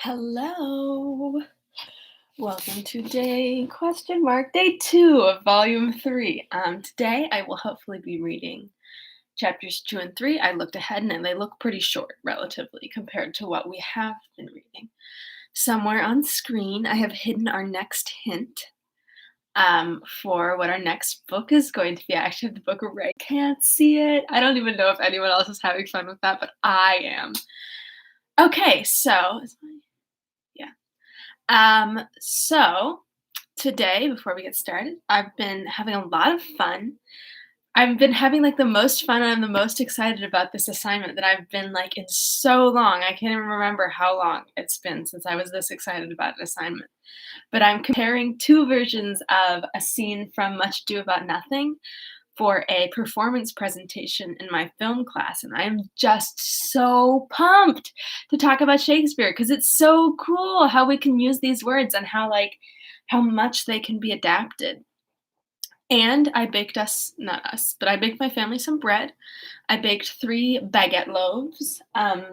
Hello. Welcome to day day 2 of volume 3. Today I will hopefully be reading chapters 2 and 3. I looked ahead and they look pretty short relatively compared to what we have been reading. Somewhere on screen I have hidden our next hint for what our next book is going to be. I actually have the book right. Can't see it. I don't even know if anyone else is having fun with that, but I am. Okay, so so today, before we get started, I've been having a lot of fun. I've been having like the most fun, and I'm the most excited about this assignment that I've been like in so long. I can't even remember how long it's been since I was this excited about an assignment. But I'm comparing two versions of a scene from Much Ado About Nothing for a performance presentation in my film class, and I'm just so pumped to talk about Shakespeare because it's so cool how we can use these words and how much they can be adapted. And I baked I baked my family some bread. I baked 3 baguette loaves.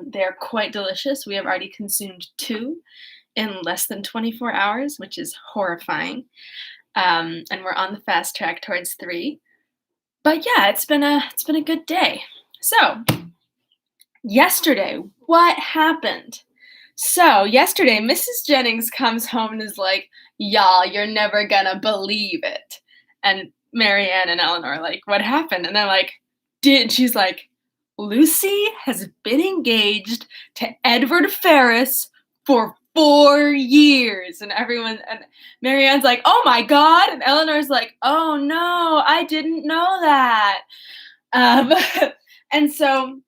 They're quite delicious. We have already consumed 2 in less than 24 hours, which is horrifying. And we're on the fast track towards 3. But yeah, it's been a good day. So, yesterday, what happened? So, yesterday, Mrs. Jennings comes home and is like, "Y'all, you're never gonna believe it." And Marianne and Eleanor are like, "What happened?" And they're like, she's like, "Lucy has been engaged to Edward Ferrars for 4 years." And Marianne's like, "Oh my God." And Eleanor's like, "Oh no, I didn't know that." Um, and so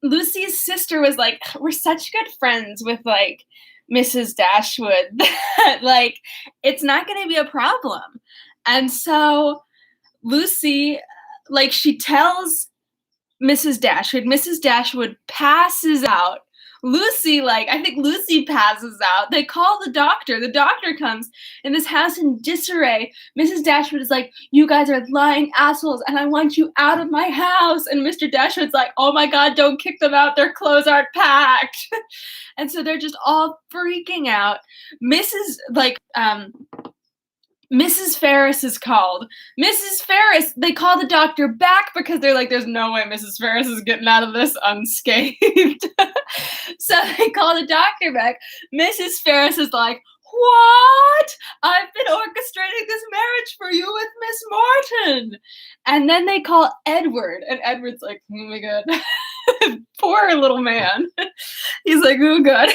Lucy's sister was like, "We're such good friends with like Mrs. Dashwood that like it's not going to be a problem." And so Lucy, like, she tells Mrs. Dashwood. Mrs. Dashwood passes out. I think Lucy passes out. They call the doctor. The doctor comes in this house in disarray. Mrs. Dashwood is like, "You guys are lying assholes, and I want you out of my house." And Mr. Dashwood's like, "Oh my God, don't kick them out. Their clothes aren't packed." And so they're just all freaking out. Mrs. Ferrars is called. Mrs. Ferrars, they call the doctor back because they're like, "There's no way Mrs. Ferrars is getting out of this unscathed." So they call the doctor back. Mrs. Ferrars is like, "What? I've been orchestrating this marriage for you with Miss Morton." And then they call Edward, and Edward's like, "Oh my God." Poor little man. He's like, "Oh God."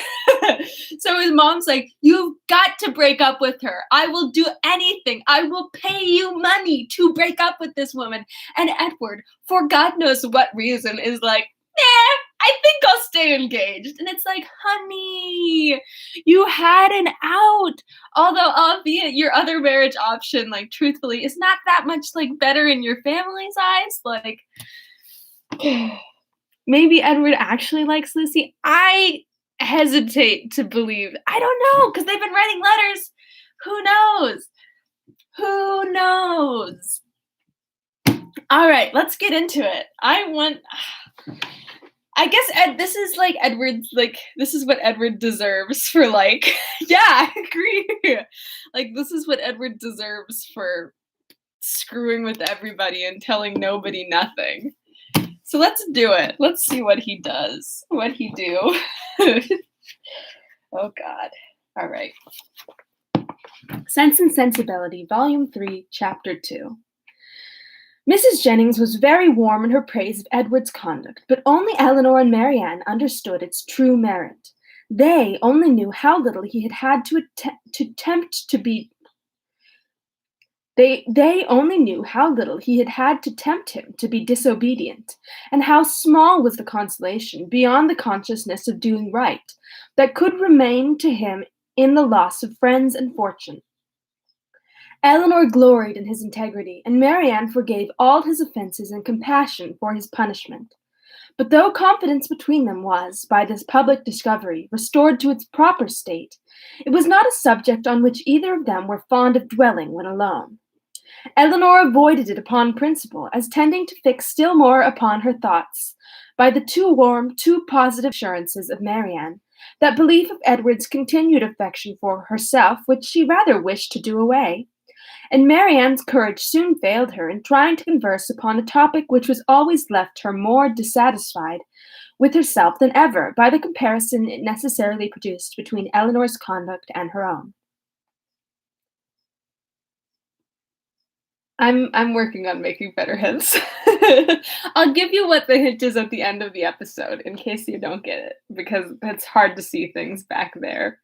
So his mom's like, "You've got to break up with her. I will do anything. I will pay you money to break up with this woman." And Edward, for God knows what reason, is like, "Nah, I think I'll stay engaged." And it's like, honey, you had an out. Although, albeit your other marriage option, like, truthfully, is not that much like better in your family's eyes. Like, maybe Edward actually likes Lucy. I hesitate to believe. I don't know, because they've been writing letters. Who knows? Who knows? All right, let's get into it. I guess this is like Edward's, like, this is what Edward deserves for, like, yeah, I agree. Like, this is what Edward deserves for screwing with everybody and telling nobody nothing. So let's do it. Let's see what he does. What he do. Oh God. All right. Sense and Sensibility, Volume 3, Chapter 2. Mrs. Jennings was very warm in her praise of Edward's conduct, but only Eleanor and Marianne understood its true merit. They only knew how little he had had to tempt to be. They only knew how little he had had to tempt him to be disobedient, and how small was the consolation, beyond the consciousness of doing right, that could remain to him in the loss of friends and fortune. Eleanor gloried in his integrity, and Marianne forgave all his offences in compassion for his punishment. But though confidence between them was, by this public discovery, restored to its proper state, it was not a subject on which either of them were fond of dwelling when alone. Eleanor avoided it upon principle, as tending to fix still more upon her thoughts, by the too warm, too positive assurances of Marianne, that belief of Edward's continued affection for herself, which she rather wished to do away. And Marianne's courage soon failed her in trying to converse upon a topic which was always left her more dissatisfied with herself than ever by the comparison it necessarily produced between Eleanor's conduct and her own. I'm working on making better hints. I'll give you what the hint is at the end of the episode in case you don't get it, because it's hard to see things back there.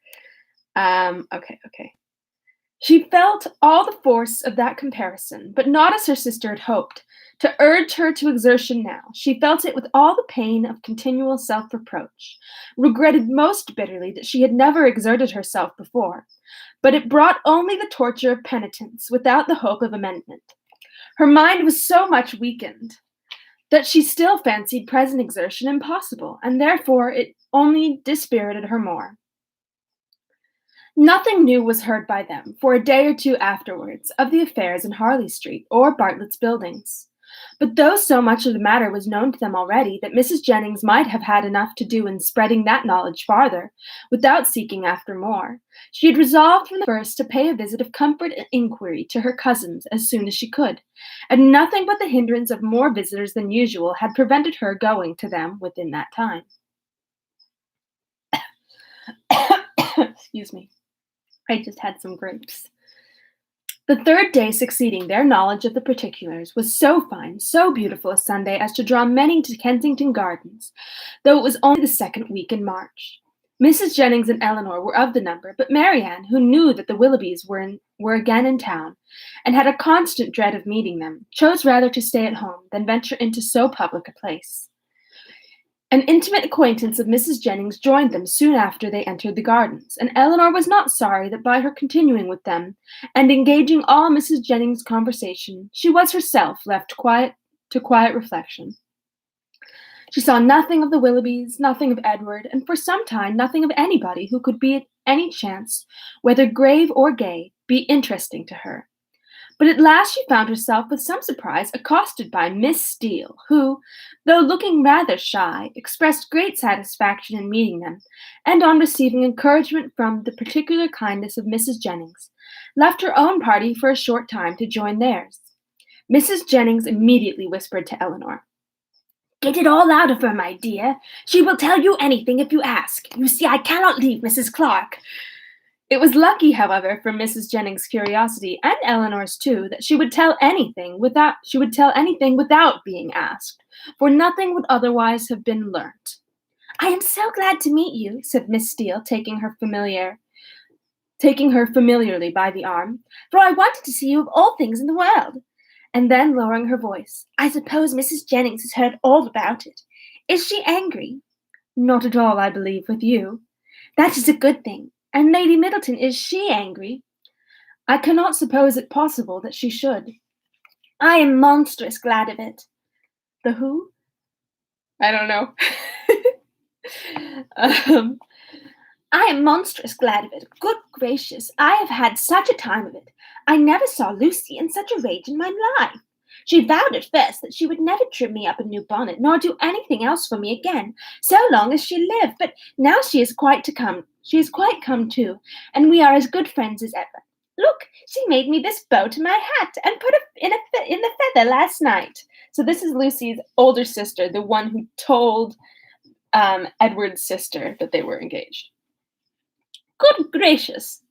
Okay. She felt all the force of that comparison, but not as her sister had hoped, to urge her to exertion now. She felt it with all the pain of continual self-reproach, regretted most bitterly that she had never exerted herself before, but it brought only the torture of penitence without the hope of amendment. Her mind was so much weakened that she still fancied present exertion impossible, and therefore it only dispirited her more. Nothing new was heard by them for a day or two afterwards of the affairs in Harley Street or Bartlett's Buildings. But though so much of the matter was known to them already that Mrs. Jennings might have had enough to do in spreading that knowledge farther, without seeking after more, she had resolved from the first to pay a visit of comfort and inquiry to her cousins as soon as she could, and nothing but the hindrance of more visitors than usual had prevented her going to them within that time. Excuse me. I just had some grapes. The third day succeeding their knowledge of the particulars was so fine, so beautiful a Sunday as to draw many to Kensington Gardens, though it was only the second week in March. Mrs. Jennings and Eleanor were of the number, but Marianne, who knew that the Willoughbys were again in town, and had a constant dread of meeting them, chose rather to stay at home than venture into so public a place. An intimate acquaintance of Mrs. Jennings joined them soon after they entered the gardens, and Eleanor was not sorry that by her continuing with them, and engaging all Mrs. Jennings' conversation, she was herself left to quiet reflection. She saw nothing of the Willoughbys, nothing of Edward, and for some time nothing of anybody who could be at any chance, whether grave or gay, be interesting to her. But at last she found herself with some surprise accosted by Miss Steele, who, though looking rather shy, expressed great satisfaction in meeting them, and on receiving encouragement from the particular kindness of Mrs. Jennings, left her own party for a short time to join theirs. Mrs. Jennings immediately whispered to Eleanor, "Get it all out of her, my dear. She will tell you anything if you ask. You see, I cannot leave Mrs. Clark." It was lucky, however, for Mrs. Jennings' curiosity, and Eleanor's too, that she would tell anything without being asked, for nothing would otherwise have been learnt. "I am so glad to meet you," said Miss Steele, taking her familiarly by the arm, "for I wanted to see you of all things in the world." And then, lowering her voice, "I suppose Mrs. Jennings has heard all about it. Is she angry?" "Not at all, I believe, with you." "That is a good thing. And Lady Middleton, is she angry?" "I cannot suppose it possible that she should." "I am monstrous glad of it." "The who?" "I don't know." "I am monstrous glad of it. Good gracious, I have had such a time of it. I never saw Lucy in such a rage in my life. She vowed at first that she would never trim me up a new bonnet, nor do anything else for me again, so long as she lived. But now she is quite come to, and we are as good friends as ever. Look, she made me this bow to my hat, and put it in the feather last night." So this is Lucy's older sister, the one who told Edward's sister that they were engaged. "Good gracious."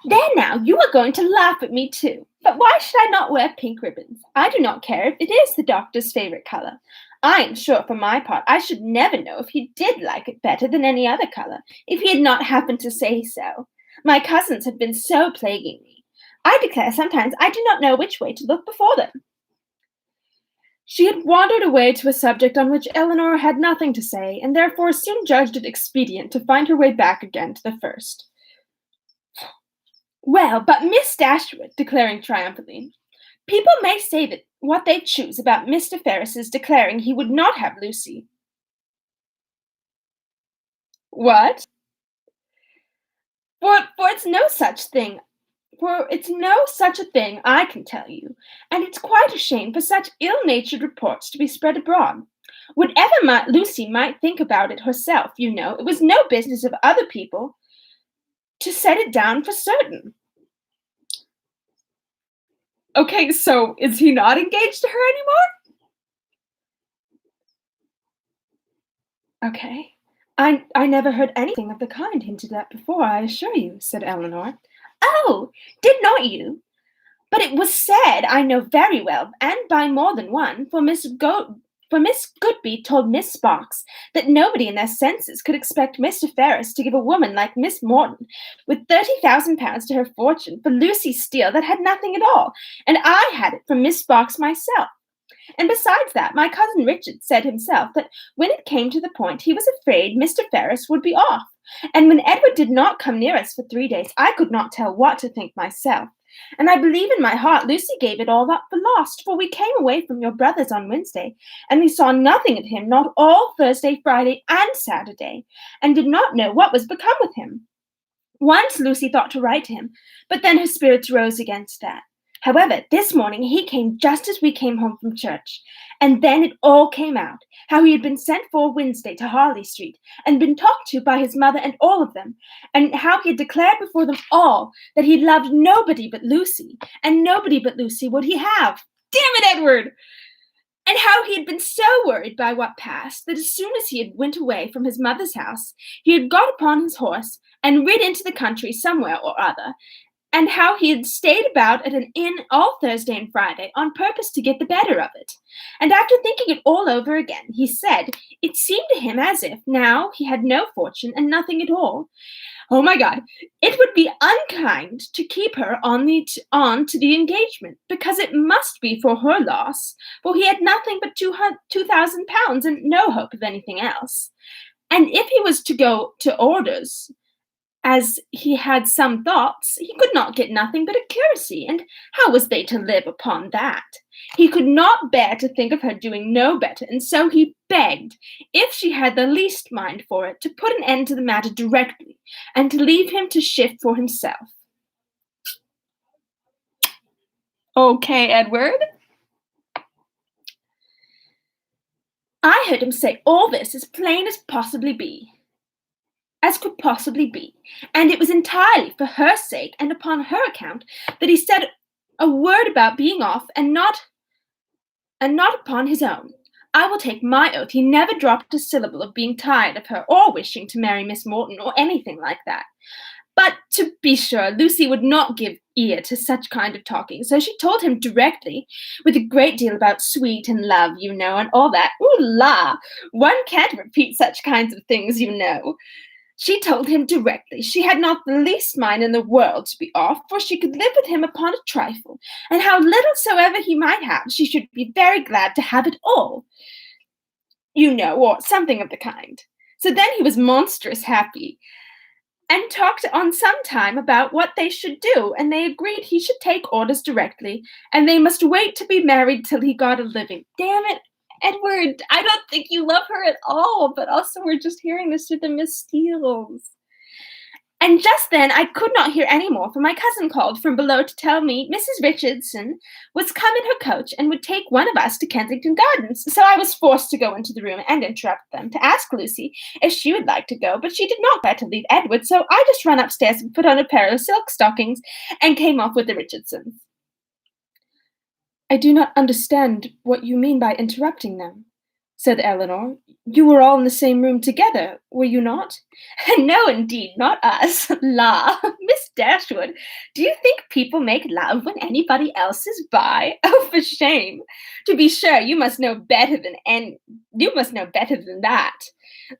"There now, you are going to laugh at me too. But why should I not wear pink ribbons? I do not care if it is the doctor's favorite color. I am sure, for my part, I should never know if he did like it better than any other color, if he had not happened to say so. My cousins have been so plaguing me. I declare sometimes I do not know which way to look before them." She had wandered away to a subject on which Eleanor had nothing to say, and therefore soon judged it expedient to find her way back again to the first. "Well, but Miss Dashwood," declaring triumphantly, "people may say that what they choose about Mr. Ferris's declaring he would not have Lucy." "What?" For it's no such thing. For it's no such a thing, I can tell you, and it's quite a shame for such ill-natured reports to be spread abroad. Whatever Lucy might think about it herself, it was no business of other people to set it down for certain. Okay, so is he not engaged to her anymore? Okay. I never heard anything of the kind hinted at before, I assure you, said Eleanor. Oh, did not you? But it was said, I know very well, and by more than one, for Miss Goodby told Miss Sparks that nobody in their senses could expect Mr. Ferris to give a woman like Miss Morton, with £30,000 to her fortune, for Lucy Steele that had nothing at all, and I had it from Miss Sparks myself. And besides that, my cousin Richard said himself that when it came to the point, he was afraid Mr. Ferris would be off. And when Edward did not come near us for 3 days, I could not tell what to think myself. And I believe in my heart Lucy gave it all up for lost, for we came away from your brother's on Wednesday, and we saw nothing of him, not all Thursday, Friday, and Saturday, and did not know what was become with him. Once Lucy thought to write to him, but then her spirits rose against that. However, this morning he came just as we came home from church, and then it all came out, how he had been sent for Wednesday to Harley Street, and been talked to by his mother and all of them, and how he had declared before them all that he loved nobody but Lucy, and nobody but Lucy would he have. Damn it, Edward! And how he had been so worried by what passed that as soon as he had went away from his mother's house, he had got upon his horse and rid into the country somewhere or other, and how he had stayed about at an inn all Thursday and Friday on purpose to get the better of it. And after thinking it all over again, he said it seemed to him as if now he had no fortune and nothing at all. Oh my God, it would be unkind to keep her on to the engagement, because it must be for her loss, for he had nothing but £2,000 and no hope of anything else. And if he was to go to orders, as he had some thoughts, he could not get nothing but a curacy, and how was they to live upon that? He could not bear to think of her doing no better, and so he begged, if she had the least mind for it, to put an end to the matter directly, and to leave him to shift for himself. Okay, Edward. I heard him say all this as plain as could possibly be, and it was entirely for her sake and upon her account that he said a word about being off, and not upon his own. I will take my oath he never dropped a syllable of being tired of her, or wishing to marry Miss Morton, or anything like that. But to be sure, Lucy would not give ear to such kind of talking, so she told him directly, with a great deal about sweet and love, and all that. Ooh la! One can't repeat such kinds of things, She told him directly she had not the least mind in the world to be off, for she could live with him upon a trifle, and how little soever he might have, she should be very glad to have it all, or something of the kind. So then he was monstrous happy, and talked on some time about what they should do, and they agreed he should take orders directly, and they must wait to be married till he got a living. Damn it, Edward, I don't think you love her at all, but also we're just hearing this through the Miss Steeles. And just then I could not hear any more, for my cousin called from below to tell me Mrs. Richardson was come in her coach and would take one of us to Kensington Gardens. So I was forced to go into the room and interrupt them to ask Lucy if she would like to go, but she did not care to leave Edward, so I just ran upstairs and put on a pair of silk stockings and came off with the Richardsons. I do not understand what you mean by interrupting them, said Eleanor. You were all in the same room together, were you not? No, indeed, not us. La, Miss Dashwood, do you think people make love when anybody else is by? Oh, for shame! To be sure, you must know better than that.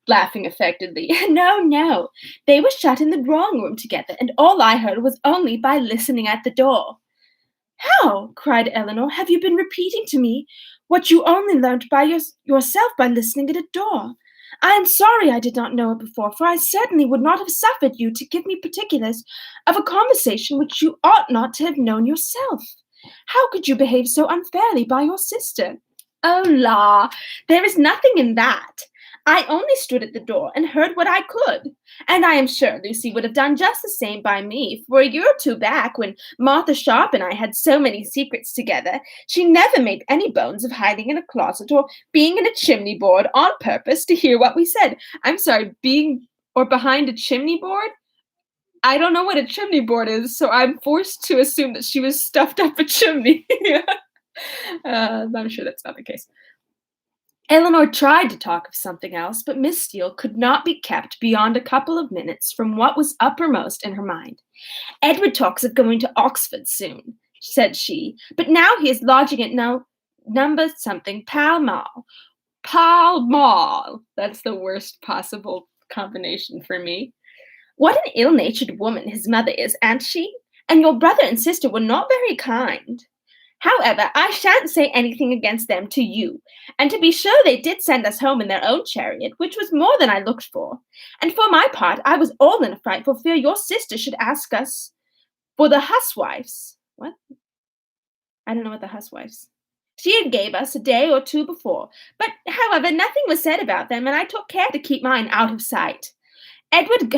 Laughing affectedly. No, they were shut in the drawing room together, and all I heard was only by listening at the door. How? Cried Eleanor. Have you been repeating to me what you only learnt by yourself by listening at a door? I am sorry I did not know it before, for I certainly would not have suffered you to give me particulars of a conversation which you ought not to have known yourself. How could you behave so unfairly by your sister? Oh, la, there is nothing in that. I only stood at the door and heard what I could. And I am sure Lucy would have done just the same by me, for a year or two back, when Martha Sharp and I had so many secrets together, she never made any bones of hiding in a closet or being in a chimney board on purpose to hear what we said. I'm sorry, being or behind a chimney board? I don't know what a chimney board is, so I'm forced to assume that she was stuffed up a chimney. I'm sure that's not the case. Eleanor tried to talk of something else, but Miss Steele could not be kept beyond a couple of minutes from what was uppermost in her mind. Edward talks of going to Oxford soon, said she, but now he is lodging at number something Pall Mall. Pall Mall. That's the worst possible combination for me. What an ill-natured woman his mother is, ain't she? And your brother and sister were not very kind. However, I shan't say anything against them to you, and to be sure they did send us home in their own chariot, which was more than I looked for. And for my part, I was all in a fright for fear your sister should ask us for the huswives. What? I don't know what the huswives. She had gave us a day or two before, but however, nothing was said about them, and I took care to keep mine out of sight. Edward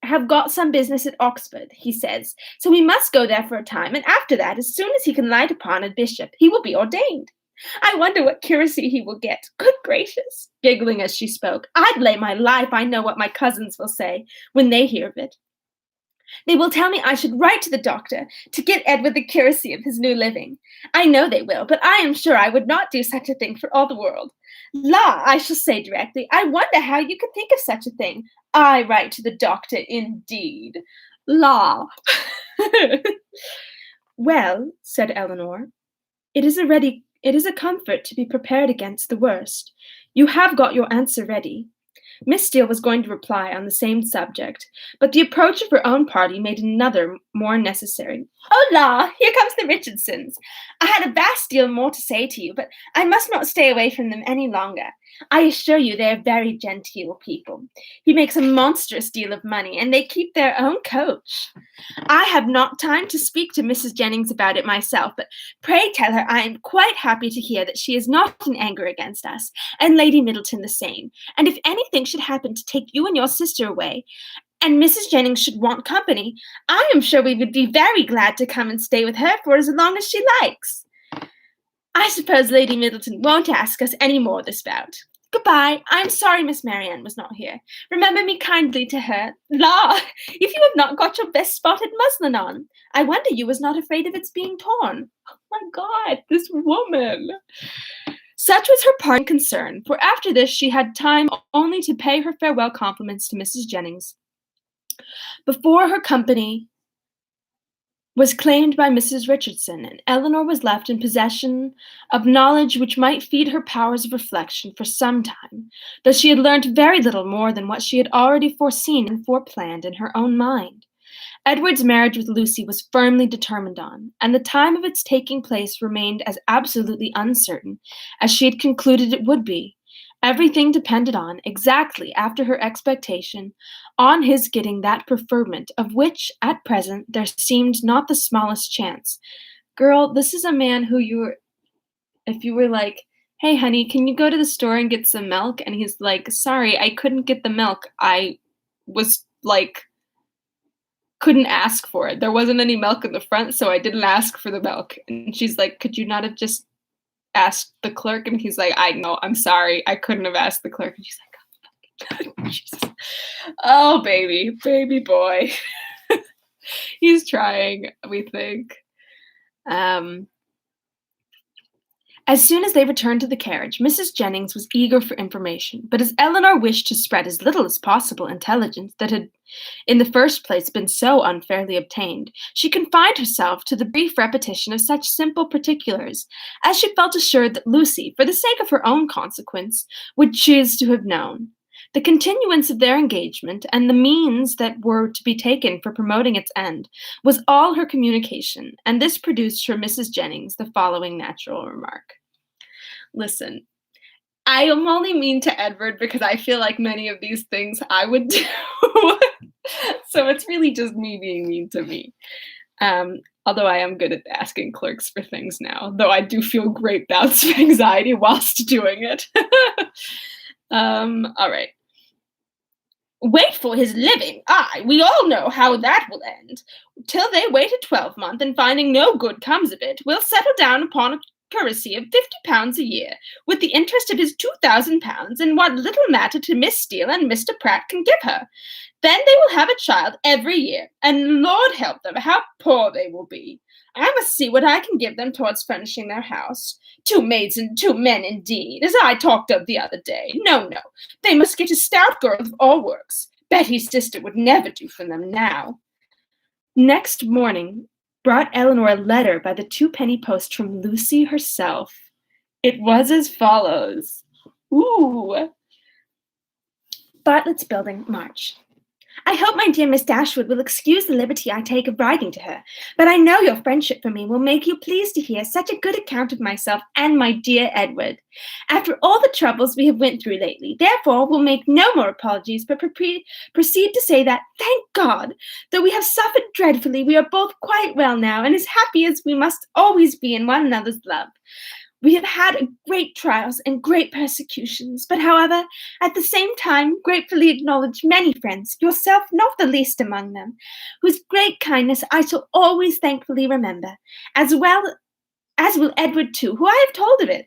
have got some business at Oxford, he says, so we must go there for a time, and after that, as soon as he can light upon a bishop, he will be ordained. I wonder what curacy he will get. Good gracious! Giggling as she spoke, I'd lay my life I know what my cousins will say when they hear of it. They will tell me I should write to the doctor to get Edward the curacy of his new living. I know they will, but I am sure I would not do such a thing for all the world. La, I shall say directly, I wonder how you could think of such a thing. I write to the doctor, indeed. La. Well, said Eleanor, it is a comfort to be prepared against the worst. You have got your answer ready. Miss Steele was going to reply on the same subject, but the approach of her own party made another more necessary. Oh la, here comes the Richardsons. I had a vast deal more to say to you, but I must not stay away from them any longer. I assure you they are very genteel people. He makes a monstrous deal of money, and they keep their own coach. I have not time to speak to Mrs. Jennings about it myself, but pray tell her I am quite happy to hear that she is not in anger against us, and Lady Middleton the same. And if anything should happen to take you and your sister away, and Mrs. Jennings should want company, I am sure we would be very glad to come and stay with her for as long as she likes. I suppose Lady Middleton won't ask us any more this bout. Goodbye. I'm sorry Miss Marianne was not here. Remember me kindly to her. La, if you have not got your best spotted muslin on, I wonder you was not afraid of its being torn. Oh my God, this woman. Such was her parting concern, for after this she had time only to pay her farewell compliments to Mrs. Jennings. Before her company was claimed by Mrs. Richardson, and Eleanor was left in possession of knowledge which might feed her powers of reflection for some time, though she had learnt very little more than what she had already foreseen and foreplanned in her own mind. Edward's marriage with Lucy was firmly determined on, and the time of its taking place remained as absolutely uncertain as she had concluded it would be. Everything depended on, exactly after her expectation, on his getting that preferment of which, at present, there seemed not the smallest chance. Girl, this is a man who if you were like, hey honey, can you go to the store and get some milk? And he's like, sorry, I couldn't get the milk. I was like, couldn't ask for it. There wasn't any milk in the front, so I didn't ask for the milk. And she's like, could you not have just asked the clerk? And he's like, I know, I'm sorry, I couldn't have asked the clerk. And she's like, oh, Jesus. Oh, baby boy. He's trying, we think. As soon as they returned to the carriage, Mrs. Jennings was eager for information, but as Eleanor wished to spread as little as possible intelligence that had in the first place been so unfairly obtained, she confined herself to the brief repetition of such simple particulars as she felt assured that Lucy, for the sake of her own consequence, would choose to have known. The continuance of their engagement and the means that were to be taken for promoting its end was all her communication, and this produced for Mrs. Jennings the following natural remark. Listen, I am only mean to Edward because I feel like many of these things I would do. So it's really just me being mean to me. Although I am good at asking clerks for things now, though I do feel great bouts of anxiety whilst doing it. All right. Wait for his living. Aye, we all know how that will end. Till they wait a 12-month, and finding no good comes of it, we'll settle down upon a curacy of £50 a year, with the interest of his £2,000, and what little matter to Miss Steele and Mr. Pratt can give her. Then they will have a child every year, and Lord help them, how poor they will be. I must see what I can give them towards furnishing their house. 2 maids and 2 men, indeed, as I talked of the other day. No, no, they must get a stout girl of all works. Betty's sister would never do for them now. Next morning brought Eleanor a letter by the twopenny post from Lucy herself. It was as follows. Ooh. Bartlett's Building, March. I hope my dear Miss Dashwood will excuse the liberty I take of writing to her, but I know your friendship for me will make you pleased to hear such a good account of myself and my dear Edward. After all the troubles we have went through lately, therefore will make no more apologies, but proceed to say that, thank God, though we have suffered dreadfully, we are both quite well now, and as happy as we must always be in one another's love. We have had great trials and great persecutions, but however, at the same time, gratefully acknowledge many friends, yourself not the least among them, whose great kindness I shall always thankfully remember, as well as will Edward too, who I have told of it.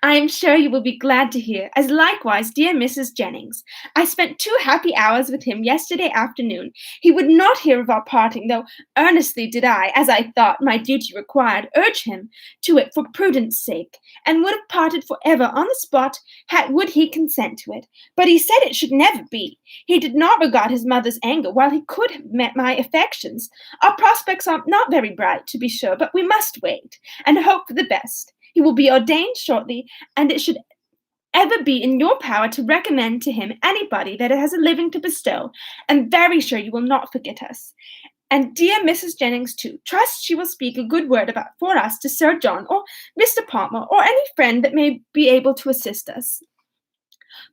I am sure you will be glad to hear, as likewise dear Mrs. Jennings. I spent 2 happy hours with him yesterday afternoon. He would not hear of our parting, though earnestly did I, as I thought my duty required, urge him to it for prudence sake, and would have parted for ever on the spot, would he consent to it. But he said it should never be. He did not regard his mother's anger, while he could have met my affections. Our prospects are not very bright, to be sure, but we must wait, and hope for the best. He will be ordained shortly, and it should ever be in your power to recommend to him anybody that has a living to bestow, and very sure you will not forget us. And dear Mrs. Jennings, too, trust she will speak a good word for us to Sir John, or Mr. Palmer, or any friend that may be able to assist us.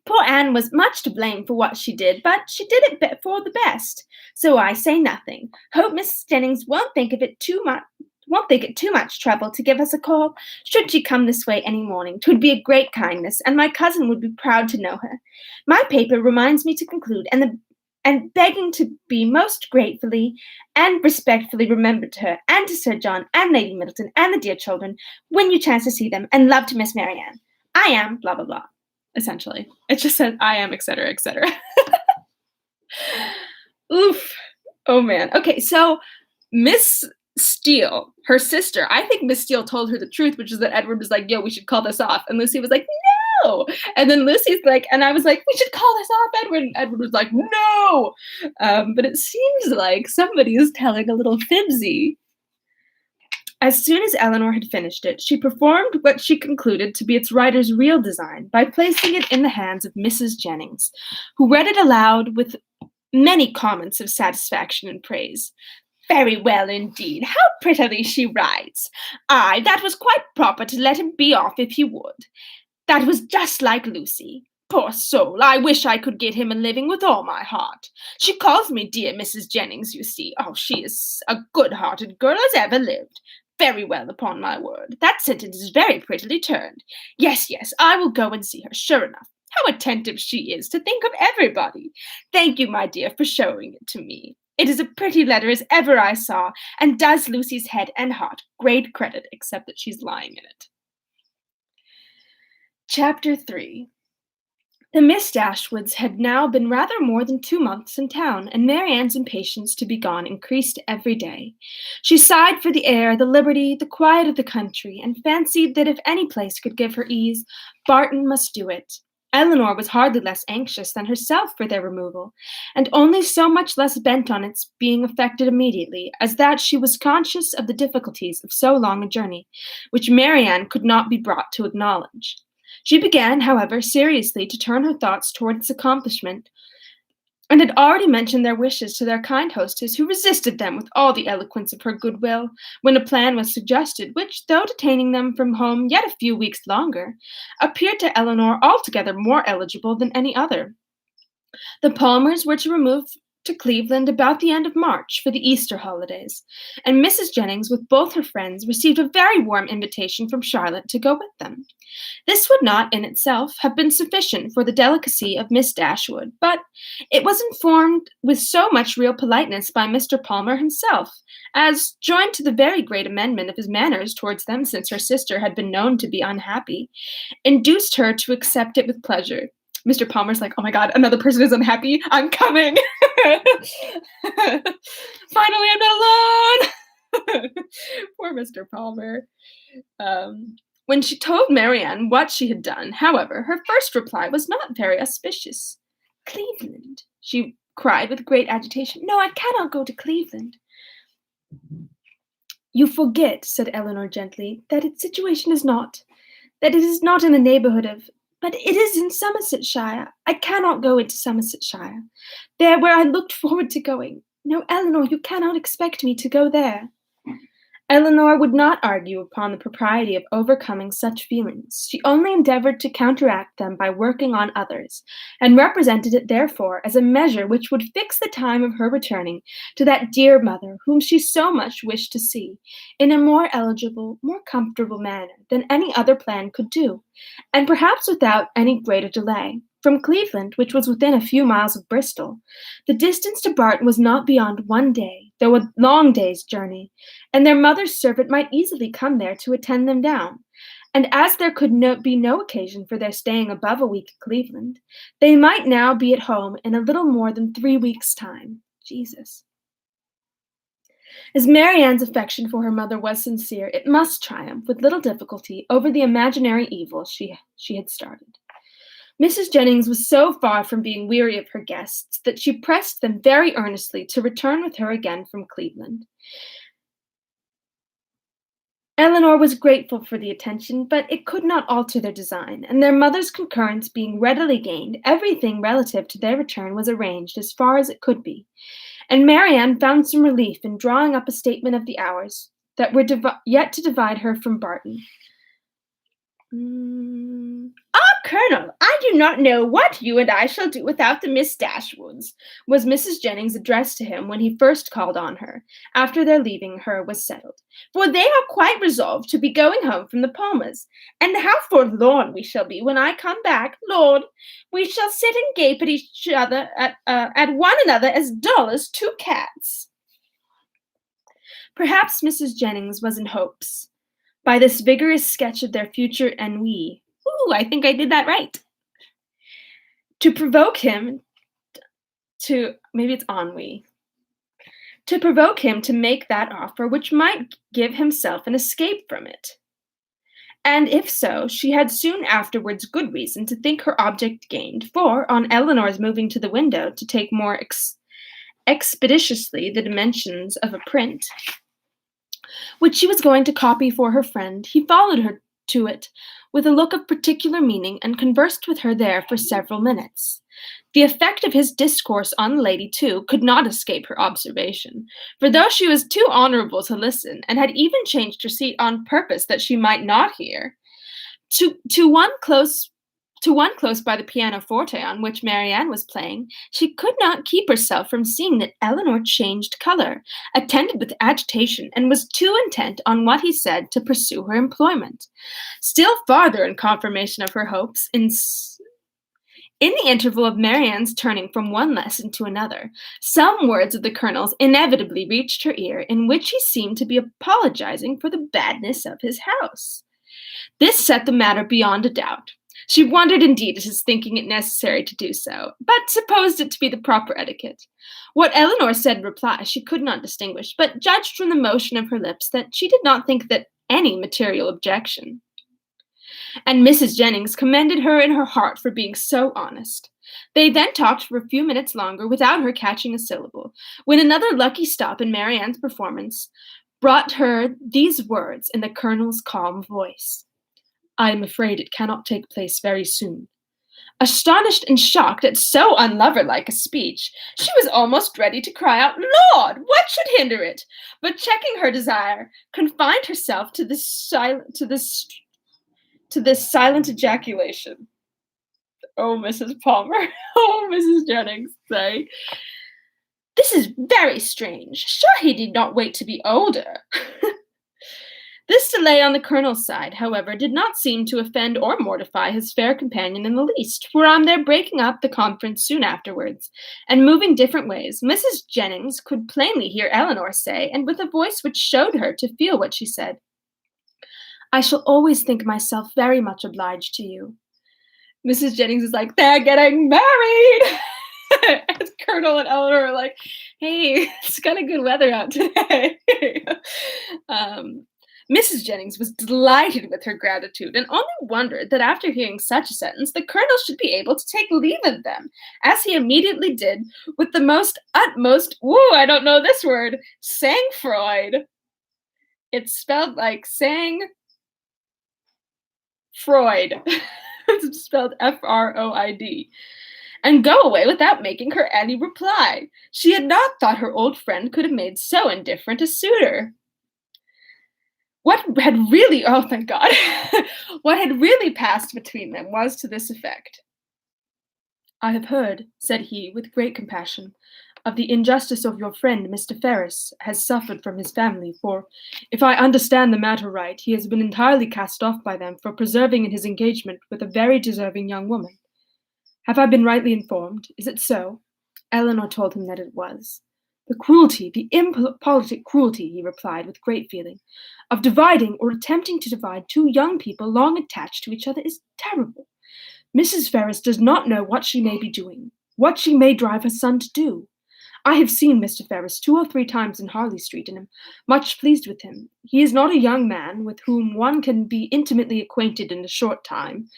Poor Anne was much to blame for what she did, but she did it for the best, so I say nothing. Hope Mrs. Jennings won't think it too much trouble to give us a call, should she come this way any morning. 'Twould be a great kindness, and my cousin would be proud to know her. My paper reminds me to conclude, and begging to be most gratefully and respectfully remembered to her, and to Sir John, and Lady Middleton, and the dear children, when you chance to see them, and love to Miss Marianne. I am, blah, blah, blah. Essentially. It just says, I am, etc., etc. Oof. Oh, man. Okay, so Miss Steele, her sister, I think Miss Steele told her the truth, which is that Edward was like, yo, we should call this off. And Lucy was like, no. And then Lucy's like, and I was like, we should call this off, Edward. And Edward was like, no. But it seems like somebody is telling a little fibsy. As soon as Eleanor had finished it, she performed what she concluded to be its writer's real design by placing it in the hands of Mrs. Jennings, who read it aloud with many comments of satisfaction and praise. Very well indeed. How prettily she writes. Aye, that was quite proper to let him be off if he would. That was just like Lucy. Poor soul, I wish I could get him a living with all my heart. She calls me dear Mrs. Jennings, you see. Oh, she is a good-hearted girl as ever lived. Very well, upon my word. That sentence is very prettily turned. Yes, yes, I will go and see her, sure enough. How attentive she is to think of everybody. Thank you, my dear, for showing it to me. It is a pretty letter as ever I saw, and does Lucy's head and heart great credit, except that she's lying in it. Chapter 3. The Miss Dashwoods had now been rather more than 2 months in town, and Marianne's impatience to be gone increased every day. She sighed for the air, the liberty, the quiet of the country, and fancied that if any place could give her ease, Barton must do it. Eleanor was hardly less anxious than herself for their removal, and only so much less bent on its being effected immediately, as that she was conscious of the difficulties of so long a journey, which Marianne could not be brought to acknowledge. She began, however, seriously to turn her thoughts toward its accomplishment, and had already mentioned their wishes to their kind hostess, who resisted them with all the eloquence of her goodwill, when a plan was suggested, which, though detaining them from home yet a few weeks longer, appeared to Eleanor altogether more eligible than any other. The Palmers were to remove to Cleveland about the end of March for the Easter holidays, and Mrs. Jennings, with both her friends, received a very warm invitation from Charlotte to go with them. This would not, in itself, have been sufficient for the delicacy of Miss Dashwood, but it was informed with so much real politeness by Mr. Palmer himself, as, joined to the very great amendment of his manners towards them since her sister had been known to be unhappy, induced her to accept it with pleasure. Mr. Palmer's like, oh my god, another person is unhappy. I'm coming. Finally, I'm not alone. Poor Mr. Palmer. When she told Marianne what she had done, however, her first reply was not very auspicious. Cleveland, she cried with great agitation. No, I cannot go to Cleveland. You forget, said Eleanor gently, that its situation is not, that it is not in the neighborhood of, but it is in Somersetshire. I cannot go into Somersetshire. There where I looked forward to going. No, Eleanor, you cannot expect me to go there. Eleanor would not argue upon the propriety of overcoming such feelings. She only endeavored to counteract them by working on others, and represented it therefore as a measure which would fix the time of her returning to that dear mother whom she so much wished to see, in a more eligible, more comfortable manner than any other plan could do, and perhaps without any greater delay. From Cleveland, which was within a few miles of Bristol, the distance to Barton was not beyond 1 day, though a long day's journey, and their mother's servant might easily come there to attend them down. And as there could be no occasion for their staying above a week at Cleveland, they might now be at home in a little more than 3 weeks' time. Jesus. As Marianne's affection for her mother was sincere, it must triumph with little difficulty over the imaginary evil she had started. Mrs. Jennings was so far from being weary of her guests that she pressed them very earnestly to return with her again from Cleveland. Eleanor was grateful for the attention, but it could not alter their design, and their mother's concurrence being readily gained, everything relative to their return was arranged as far as it could be, and Marianne found some relief in drawing up a statement of the hours that were yet to divide her from Barton. Colonel, I do not know what you and I shall do without the Miss Dashwoods, was Mrs. Jennings' address to him when he first called on her, after their leaving her was settled. For they are quite resolved to be going home from the Palmers, and how forlorn we shall be when I come back. Lord, we shall sit and gape at each other, at one another as dull as two cats. Perhaps Mrs. Jennings was in hopes, by this vigorous sketch of their future ennui. I think I did that right. To provoke him to, maybe it's ennui. To provoke him to make that offer which might give himself an escape from it. And if so, she had soon afterwards good reason to think her object gained, for on Eleanor's moving to the window to take more expeditiously the dimensions of a print, which she was going to copy for her friend, he followed her to it with a look of particular meaning, and conversed with her there for several minutes. The effect of his discourse on the lady, too, could not escape her observation, for though she was too honorable to listen, and had even changed her seat on purpose that she might not hear, to one close by the pianoforte on which Marianne was playing, she could not keep herself from seeing that Eleanor changed color, attended with agitation, and was too intent on what he said to pursue her employment. Still farther in confirmation of her hopes, in the interval of Marianne's turning from one lesson to another, some words of the Colonel's inevitably reached her ear, in which he seemed to be apologizing for the badness of his house. This set the matter beyond a doubt. She wondered indeed at his thinking it necessary to do so, but supposed it to be the proper etiquette. What Eleanor said in reply she could not distinguish, but judged from the motion of her lips that she did not think that any material objection. And Mrs. Jennings commended her in her heart for being so honest. They then talked for a few minutes longer without her catching a syllable, when another lucky stop in Marianne's performance brought her these words in the Colonel's calm voice. I am afraid it cannot take place very soon. Astonished and shocked at so unlover-like a speech, she was almost ready to cry out, Lord, what should hinder it? But checking her desire, confined herself to this silent ejaculation. " Oh, Mrs. Palmer, oh, Mrs. Jennings, say, This is very strange. Sure he did not wait to be older. This delay on the colonel's side, however, did not seem to offend or mortify his fair companion in the least, for on their breaking up the conference soon afterwards, and moving different ways, Mrs. Jennings could plainly hear Eleanor say, and with a voice which showed her to feel what she said, "I shall always think myself very much obliged to you." Mrs. Jennings is like, "They're getting married!" And Colonel and Eleanor are like, "Hey, it's kind of good weather out today." um, Mrs. Jennings was delighted with her gratitude and only wondered that after hearing such a sentence, the Colonel should be able to take leave of them, as he immediately did with the most utmost, woo, I don't know this word, sang-froid. It's spelled like sang Freud. It's spelled F-R-O-I-D. And go away without making her any reply. She had not thought her old friend could have made so indifferent a suitor. What had really, oh thank God, what had really passed between them was to this effect. "I have heard," said he, with great compassion, "of the injustice of your friend Mr. Ferris has suffered from his family, for, if I understand the matter right, he has been entirely cast off by them for preserving in his engagement with a very deserving young woman. Have I been rightly informed? Is it so?" Eleanor told him that it was. "The cruelty, the impolitic cruelty," he replied with great feeling, "of dividing or attempting to divide two young people long attached to each other is terrible. Mrs. Ferris does not know what she may be doing, what she may drive her son to do. I have seen Mr. Ferris 2 or 3 times in Harley Street, and am much pleased with him. He is not a young man with whom one can be intimately acquainted in a short time,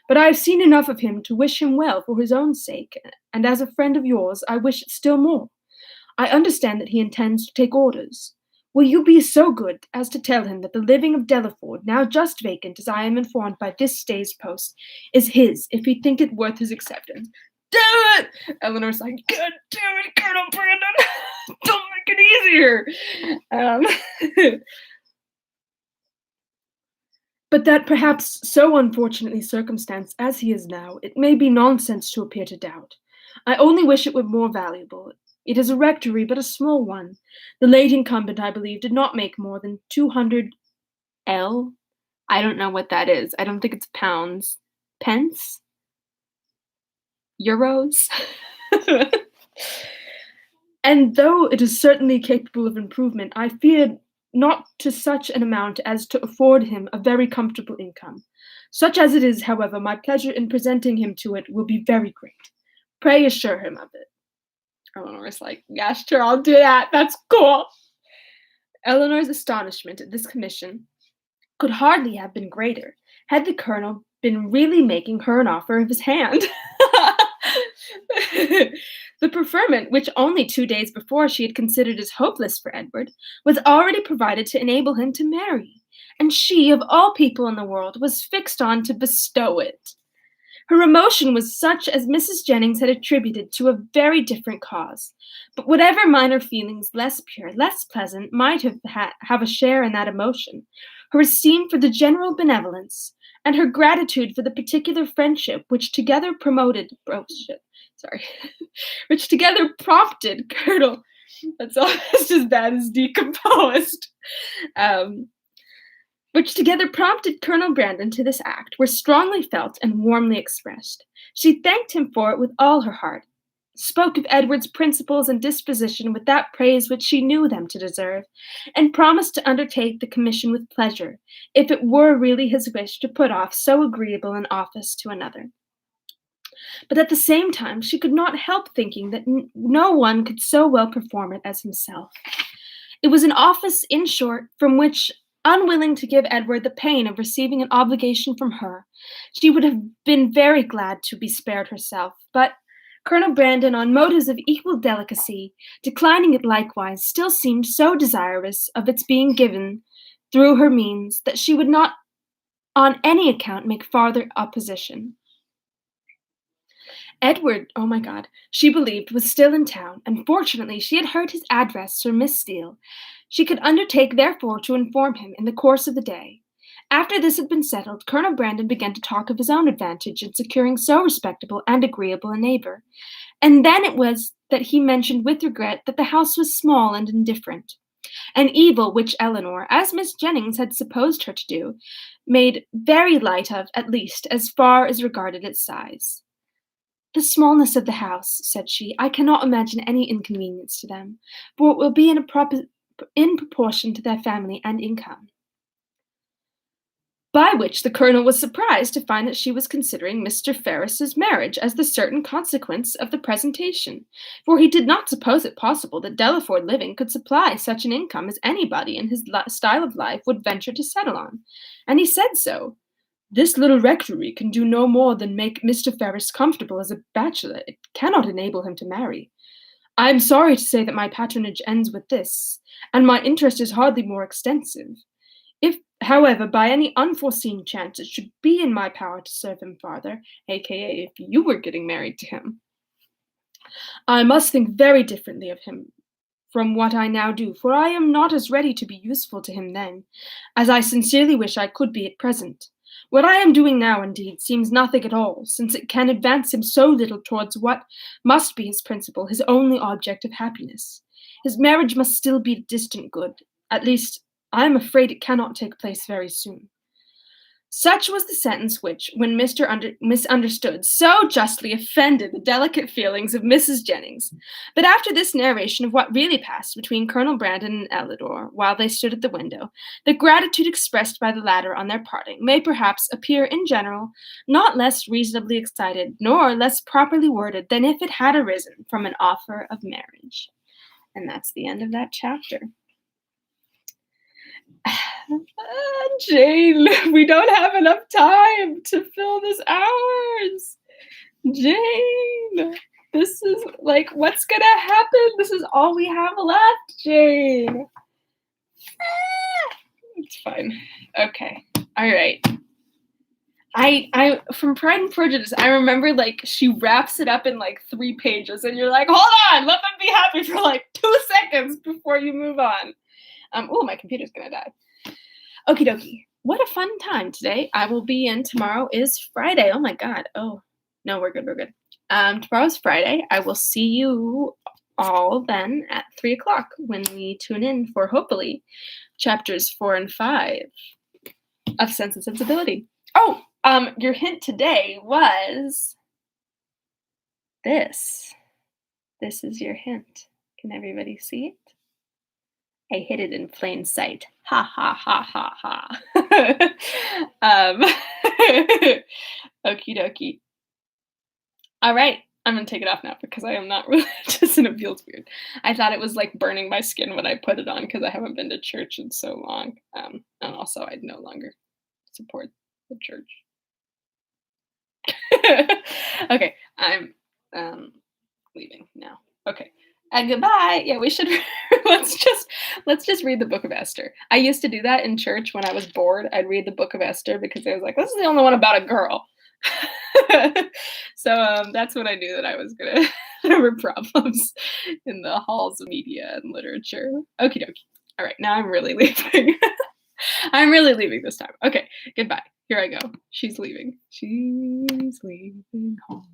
but I have seen enough of him to wish him well for his own sake, and as a friend of yours, I wish it still more. I understand that he intends to take orders. Will you be so good as to tell him that the living of Delaford, now just vacant, as I am informed by this day's post, is his, if he think it worth his acceptance?" Do it! Eleanor's like, "God damn it, Colonel Brandon! Don't make it easier." But that perhaps so unfortunately circumstanced as he is now, it may be nonsense to appear to doubt. I only wish it were more valuable. It is a rectory, but a small one. The late incumbent, I believe, did not make more than 200 L. I don't know what that is. I don't think it's pounds. Pence? Euros? And though it is certainly capable of improvement, I fear not to such an amount as to afford him a very comfortable income. Such as it is, however, my pleasure in presenting him to it will be very great. Pray assure him of it." Eleanor was like, "Yeah, sure, I'll do that. That's cool." Eleanor's astonishment at this commission could hardly have been greater had the colonel been really making her an offer of his hand. The preferment, which only 2 days before she had considered as hopeless for Edward, was already provided to enable him to marry, and she, of all people in the world, was fixed on to bestow it. Her emotion was such as Mrs. Jennings had attributed to a very different cause, but whatever minor feelings, less pure, less pleasant, might have a share in that emotion, her esteem for the general benevolence, and her gratitude for the particular friendship which together sorry, which together prompted Colonel, that's almost as bad as decomposed, um, which together prompted Colonel Brandon to this act, were strongly felt and warmly expressed. She thanked him for it with all her heart, spoke of Edward's principles and disposition with that praise which she knew them to deserve, and promised to undertake the commission with pleasure, if it were really his wish to put off so agreeable an office to another. But at the same time, she could not help thinking that no one could so well perform it as himself. It was an office, in short, from which, unwilling to give Edward the pain of receiving an obligation from her, she would have been very glad to be spared herself, but Colonel Brandon, on motives of equal delicacy, declining it likewise, still seemed so desirous of its being given through her means that she would not on any account make farther opposition. Edward, oh my God, she believed was still in town, and fortunately she had heard his address from Miss Steele. She could undertake, therefore, to inform him in the course of the day. After this had been settled, Colonel Brandon began to talk of his own advantage in securing so respectable and agreeable a neighbor. And then it was that he mentioned with regret that the house was small and indifferent, an evil which Eleanor, as Miss Jennings had supposed her to do, made very light of, at least as far as regarded its size. "The smallness of the house," said she, "I cannot imagine any inconvenience to them, for it will be in proportion to their family and income." By which the Colonel was surprised to find that she was considering Mr. Ferris's marriage as the certain consequence of the presentation, for he did not suppose it possible that Delaford living could supply such an income as anybody in his style of life would venture to settle on, and he said so. "This little rectory can do no more than make Mr. Ferris comfortable as a bachelor. It cannot enable him to marry. I am sorry to say that my patronage ends with this, and my interest is hardly more extensive. If, however, by any unforeseen chance it should be in my power to serve him farther, aka if you were getting married to him, I must think very differently of him from what I now do, for I am not as ready to be useful to him then, as I sincerely wish I could be at present. What I am doing now, indeed, seems nothing at all, since it can advance him so little towards what must be his principal, his only object of happiness. His marriage must still be a distant good, at least I am afraid it cannot take place very soon." Such was the sentence which, when misunderstood, so justly offended the delicate feelings of Mrs. Jennings. But after this narration of what really passed between Colonel Brandon and Ellador, while they stood at the window, the gratitude expressed by the latter on their parting may perhaps appear in general not less reasonably excited nor less properly worded than if it had arisen from an offer of marriage. And that's the end of that chapter. Jane, we don't have enough time to fill this hours. Jane, this is like, what's gonna happen? This is all we have left, Jane. It's fine. Okay. All right. I from Pride and Prejudice, I remember like she wraps it up in like 3 pages, and you're like, hold on, let them be happy for like 2 seconds before you move on. Oh, my computer's gonna die. Okie dokie. What a fun time today. I will be in. Tomorrow is Friday. Oh my God. Oh, no, we're good. We're good. Tomorrow's Friday. I will see you all then at 3 o'clock when we tune in for hopefully chapters 4 and 5 of Sense and Sensibility. Oh, your hint today was this. This is your hint. Can everybody see it? I hid it in plain sight. Ha ha ha ha ha. Okie dokie. All right, I'm gonna take it off now because I am not religious and it feels weird. I thought it was like burning my skin when I put it on because I haven't been to church in so long. And also I'd no longer support the church. Okay, I'm leaving now. Okay. Goodbye. Yeah, we should let's just read the Book of Esther. I used to do that in church when I was bored. I'd read the Book of Esther because I was like, this is the only one about a girl. So that's when I knew that I was gonna have problems in the halls of media and literature. Okie dokie. All right, now I'm really leaving. I'm really leaving this time. Okay, goodbye. Here I go. She's leaving. She's leaving home.